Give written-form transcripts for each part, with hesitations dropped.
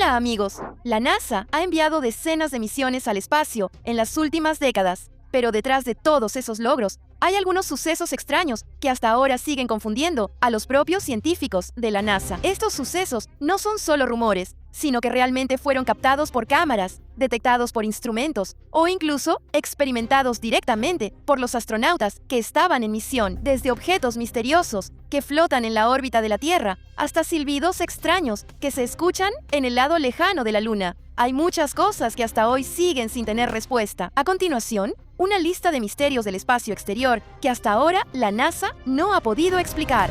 Hola amigos, la NASA ha enviado decenas de misiones al espacio en las últimas décadas, pero detrás de todos esos logros hay algunos sucesos extraños que hasta ahora siguen confundiendo a los propios científicos de la NASA. Estos sucesos no son solo rumores, sino que realmente fueron captados por cámaras, detectados por instrumentos o incluso experimentados directamente por los astronautas que estaban en misión, desde objetos misteriosos que flotan en la órbita de la Tierra hasta silbidos extraños que se escuchan en el lado lejano de la Luna. Hay muchas cosas que hasta hoy siguen sin tener respuesta. A continuación, una lista de misterios del espacio exterior que hasta ahora la NASA no ha podido explicar.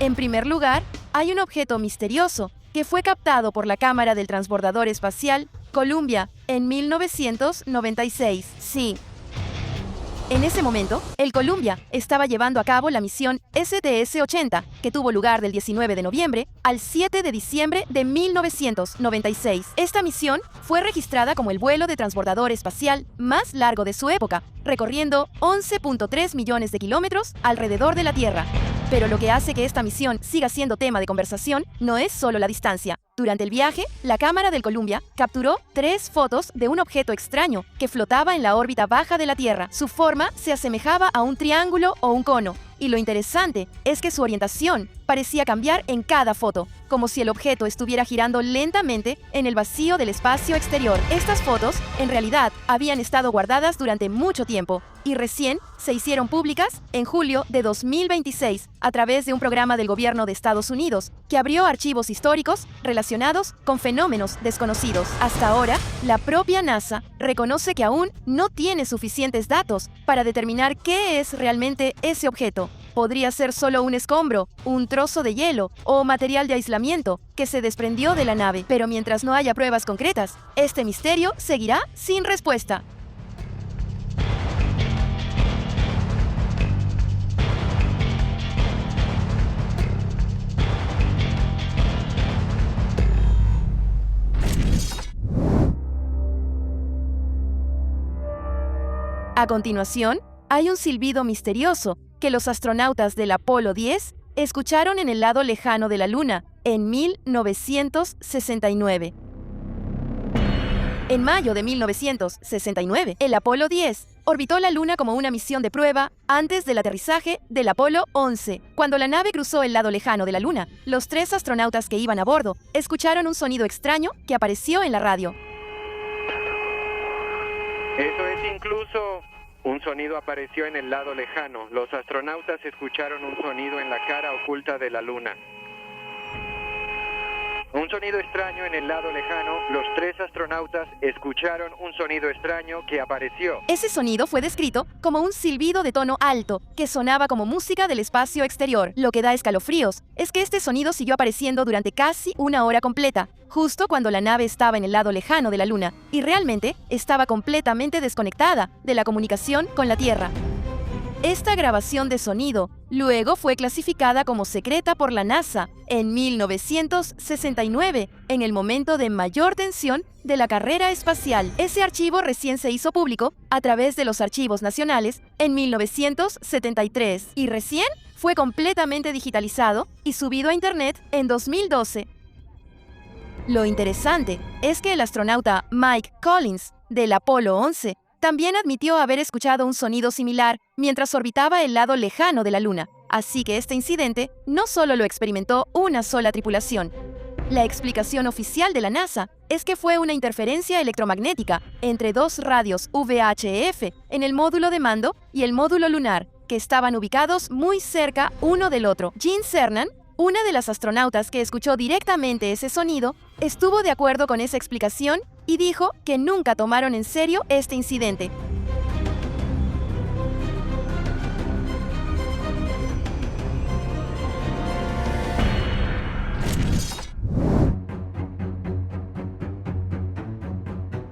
En primer lugar, hay un objeto misterioso que fue captado por la cámara del transbordador espacial Columbia en 1996. Sí. En ese momento, el Columbia estaba llevando a cabo la misión STS-80, que tuvo lugar del 19 de noviembre al 7 de diciembre de 1996. Esta misión fue registrada como el vuelo de transbordador espacial más largo de su época, recorriendo 11.3 millones de kilómetros alrededor de la Tierra. Pero lo que hace que esta misión siga siendo tema de conversación no es solo la distancia. Durante el viaje, la cámara del Columbia capturó 3 fotos de un objeto extraño que flotaba en la órbita baja de la Tierra. Su forma se asemejaba a un triángulo o un cono, y lo interesante es que su orientación parecía cambiar en cada foto, como si el objeto estuviera girando lentamente en el vacío del espacio exterior. Estas fotos, en realidad, habían estado guardadas durante mucho tiempo y recién se hicieron públicas en julio de 2026 a través de un programa del gobierno de Estados Unidos que abrió archivos históricos relacionados con fenómenos desconocidos. Hasta ahora, la propia NASA reconoce que aún no tiene suficientes datos para determinar qué es realmente ese objeto. Podría ser solo un escombro, un trozo de hielo o material de aislamiento que se desprendió de la nave. Pero mientras no haya pruebas concretas, este misterio seguirá sin respuesta. A continuación, hay un silbido misterioso que los astronautas del Apolo 10 escucharon en el lado lejano de la Luna en 1969. En mayo de 1969, el Apolo 10 orbitó la Luna como una misión de prueba antes del aterrizaje del Apolo 11. Cuando la nave cruzó el lado lejano de la Luna, los 3 astronautas que iban a bordo escucharon un sonido extraño que apareció en la radio. Eso es incluso... Un sonido apareció en el lado lejano. Los astronautas escucharon un sonido en la cara oculta de la Luna. Un sonido extraño en el lado lejano. Los 3 astronautas escucharon un sonido extraño que apareció. Ese sonido fue descrito como un silbido de tono alto que sonaba como música del espacio exterior. Lo que da escalofríos es que este sonido siguió apareciendo durante casi una hora completa, justo cuando la nave estaba en el lado lejano de la Luna y realmente estaba completamente desconectada de la comunicación con la Tierra. Esta grabación de sonido luego fue clasificada como secreta por la NASA en 1969, en el momento de mayor tensión de la carrera espacial. Ese archivo recién se hizo público a través de los archivos nacionales en 1973 y recién fue completamente digitalizado y subido a Internet en 2012. Lo interesante es que el astronauta Mike Collins, del Apolo 11, también admitió haber escuchado un sonido similar mientras orbitaba el lado lejano de la Luna, así que este incidente no solo lo experimentó una sola tripulación. La explicación oficial de la NASA es que fue una interferencia electromagnética entre 2 radios VHF en el módulo de mando y el módulo lunar, que estaban ubicados muy cerca uno del otro. Gene Cernan, una de las astronautas que escuchó directamente ese sonido, estuvo de acuerdo con esa explicación y dijo que nunca tomaron en serio este incidente.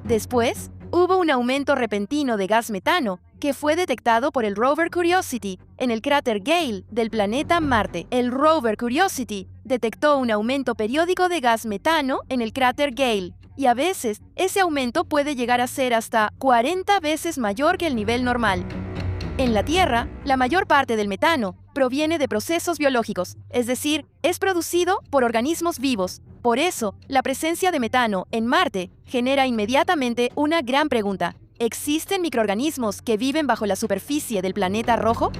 Después, hubo un aumento repentino de gas metano que fue detectado por el rover Curiosity en el cráter Gale del planeta Marte. El rover Curiosity detectó un aumento periódico de gas metano en el cráter Gale, y a veces ese aumento puede llegar a ser hasta 40 veces mayor que el nivel normal. En la Tierra, la mayor parte del metano proviene de procesos biológicos, es decir, es producido por organismos vivos. Por eso, la presencia de metano en Marte genera inmediatamente una gran pregunta. ¿Existen microorganismos que viven bajo la superficie del planeta rojo?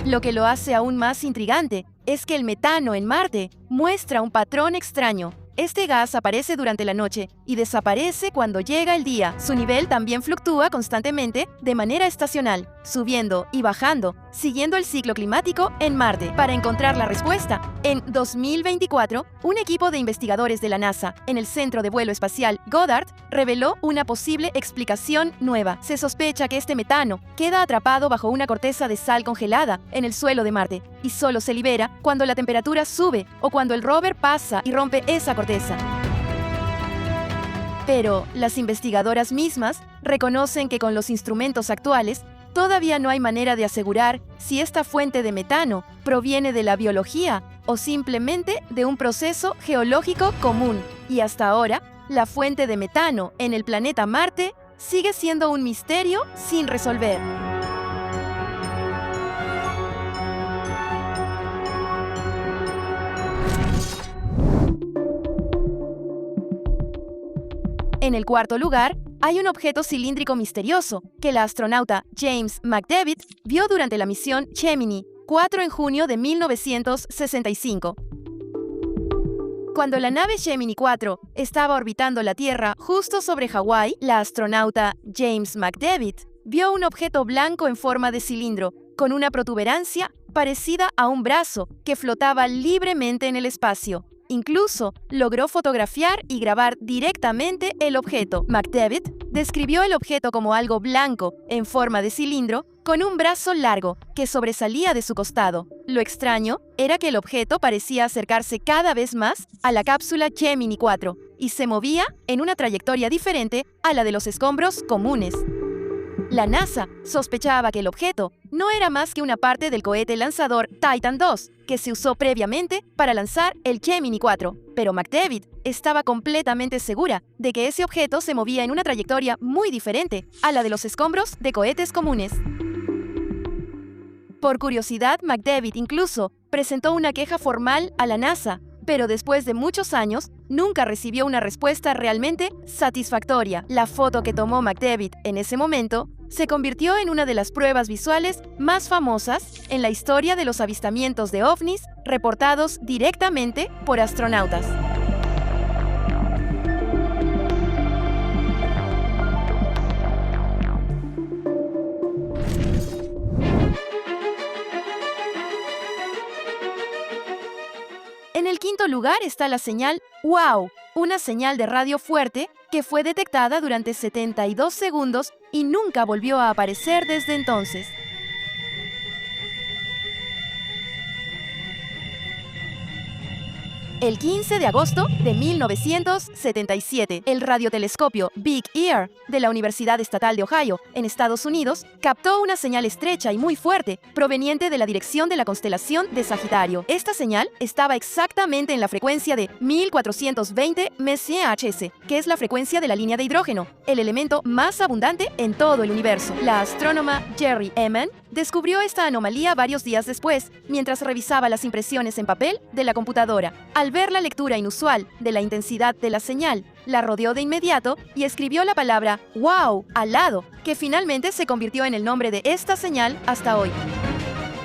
Lo que lo hace aún más intrigante es que el metano en Marte muestra un patrón extraño. Este gas aparece durante la noche y desaparece cuando llega el día. Su nivel también fluctúa constantemente de manera estacional, subiendo y bajando, siguiendo el ciclo climático en Marte. Para encontrar la respuesta, en 2024, un equipo de investigadores de la NASA en el Centro de Vuelo Espacial Goddard reveló una posible explicación nueva. Se sospecha que este metano queda atrapado bajo una corteza de sal congelada en el suelo de Marte y solo se libera cuando la temperatura sube o cuando el rover pasa y rompe esa corteza. Pero las investigadoras mismas reconocen que con los instrumentos actuales todavía no hay manera de asegurar si esta fuente de metano proviene de la biología o simplemente de un proceso geológico común. Y hasta ahora, la fuente de metano en el planeta Marte sigue siendo un misterio sin resolver. En el cuarto lugar, hay un objeto cilíndrico misterioso que la astronauta James McDavid vio durante la misión Gemini 4 en junio de 1965. Cuando la nave Gemini 4 estaba orbitando la Tierra justo sobre Hawái, la astronauta James McDavid vio un objeto blanco en forma de cilindro, con una protuberancia parecida a un brazo que flotaba libremente en el espacio. Incluso logró fotografiar y grabar directamente el objeto. McDavid describió el objeto como algo blanco, en forma de cilindro, con un brazo largo que sobresalía de su costado. Lo extraño era que el objeto parecía acercarse cada vez más a la cápsula Gemini 4 y se movía en una trayectoria diferente a la de los escombros comunes. La NASA sospechaba que el objeto no era más que una parte del cohete lanzador Titan II, que se usó previamente para lanzar el Gemini 4, pero McDavid estaba completamente segura de que ese objeto se movía en una trayectoria muy diferente a la de los escombros de cohetes comunes. Por curiosidad, McDavid incluso presentó una queja formal a la NASA, pero después de muchos años, nunca recibió una respuesta realmente satisfactoria. La foto que tomó McDavid en ese momento se convirtió en una de las pruebas visuales más famosas en la historia de los avistamientos de ovnis reportados directamente por astronautas. En el quinto lugar está la señal WOW, una señal de radio fuerte que fue detectada durante 72 segundos y nunca volvió a aparecer desde entonces. El 15 de agosto de 1977, el radiotelescopio Big Ear de la Universidad Estatal de Ohio, en Estados Unidos, captó una señal estrecha y muy fuerte proveniente de la dirección de la constelación de Sagitario. Esta señal estaba exactamente en la frecuencia de 1420 MHz, que es la frecuencia de la línea de hidrógeno, el elemento más abundante en todo el universo. La astrónoma Jerry Ehman descubrió esta anomalía varios días después, mientras revisaba las impresiones en papel de la computadora. Al ver la lectura inusual de la intensidad de la señal, la rodeó de inmediato y escribió la palabra "wow" al lado, que finalmente se convirtió en el nombre de esta señal hasta hoy.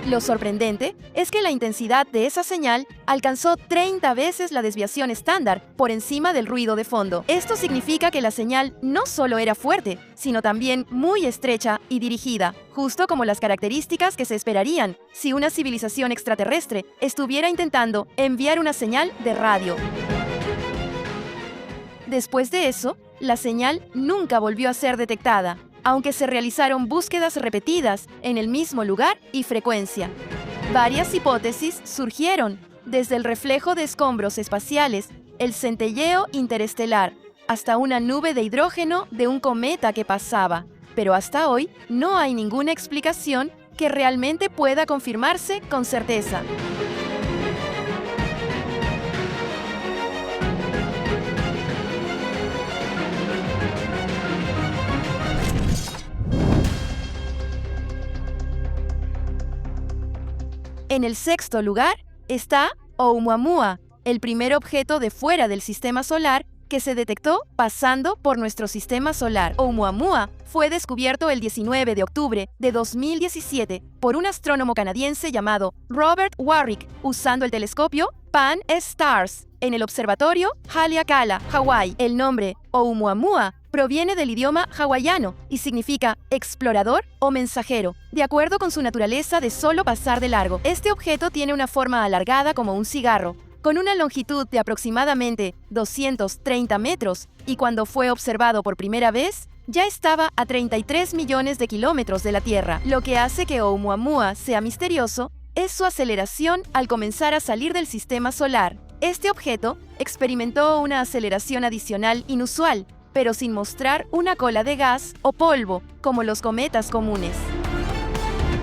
Lo sorprendente es que la intensidad de esa señal alcanzó 30 veces la desviación estándar por encima del ruido de fondo. Esto significa que la señal no solo era fuerte, sino también muy estrecha y dirigida, justo como las características que se esperarían si una civilización extraterrestre estuviera intentando enviar una señal de radio. Después de eso, la señal nunca volvió a ser detectada, aunque se realizaron búsquedas repetidas en el mismo lugar y frecuencia. Varias hipótesis surgieron, desde el reflejo de escombros espaciales, el centelleo interestelar, hasta una nube de hidrógeno de un cometa que pasaba. Pero hasta hoy no hay ninguna explicación que realmente pueda confirmarse con certeza. En el sexto lugar está Oumuamua, el primer objeto de fuera del sistema solar que se detectó pasando por nuestro sistema solar. Oumuamua fue descubierto el 19 de octubre de 2017 por un astrónomo canadiense llamado Robert Warwick usando el telescopio Pan-STARRS en el observatorio Haleakala, Hawái. El nombre Oumuamua proviene del idioma hawaiano y significa explorador o mensajero, de acuerdo con su naturaleza de solo pasar de largo. Este objeto tiene una forma alargada como un cigarro, con una longitud de aproximadamente 230 metros, y cuando fue observado por primera vez, ya estaba a 33 millones de kilómetros de la Tierra. Lo que hace que Oumuamua sea misterioso es su aceleración al comenzar a salir del sistema solar. Este objeto experimentó una aceleración adicional inusual, pero sin mostrar una cola de gas o polvo, como los cometas comunes.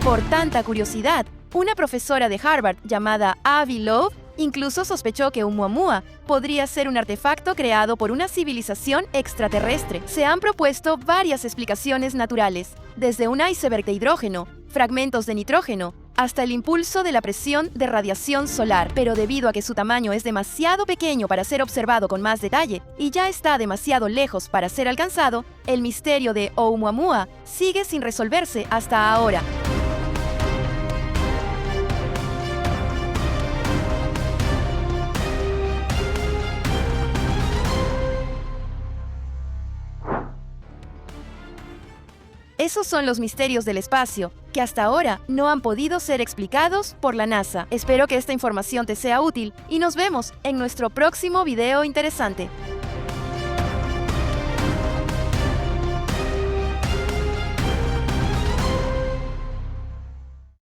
Por tanta curiosidad, una profesora de Harvard llamada Avi Loeb incluso sospechó que Oumuamua podría ser un artefacto creado por una civilización extraterrestre. Se han propuesto varias explicaciones naturales, desde un iceberg de hidrógeno, fragmentos de nitrógeno, hasta el impulso de la presión de radiación solar. Pero debido a que su tamaño es demasiado pequeño para ser observado con más detalle y ya está demasiado lejos para ser alcanzado, el misterio de Oumuamua sigue sin resolverse hasta ahora. Esos son los misterios del espacio, que hasta ahora no han podido ser explicados por la NASA. Espero que esta información te sea útil y nos vemos en nuestro próximo video interesante.